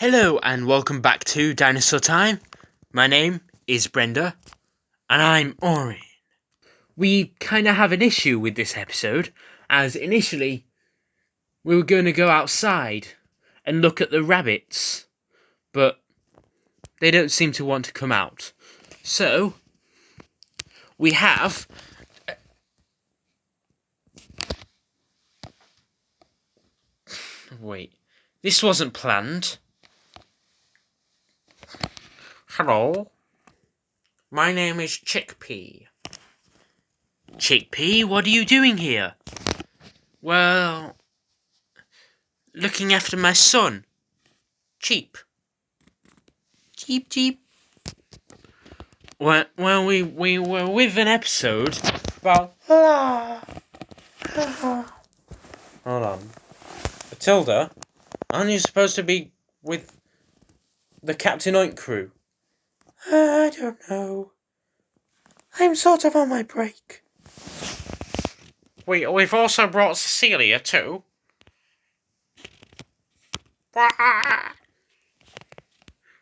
Hello and welcome back to Dinosaur Time. My name is Brenda and I'm Orion. We kind of have an issue with this episode as initially we were going to go outside and look at the rabbits, but they don't seem to want to come out. So we have wait, this wasn't planned. Hello, my name is Chickpea. Chickpea, what are you doing here? Well, looking after my son. Cheap. Cheap. Well, we were with an episode about... Hold on. Matilda, aren't you supposed to be with the Captain Oink crew? I don't know. I'm sort of on my break. We've also brought Cecilia too.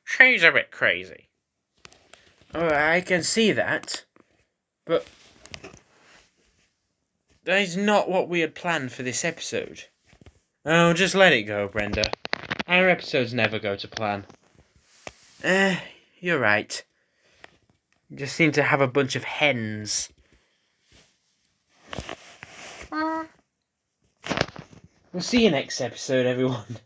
She's a bit crazy. Oh, I can see that. But that is not what we had planned for this episode. Oh, just let it go, Brenda. Our episodes never go to plan. You're right. You just seem to have a bunch of hens. We'll see you next episode, everyone.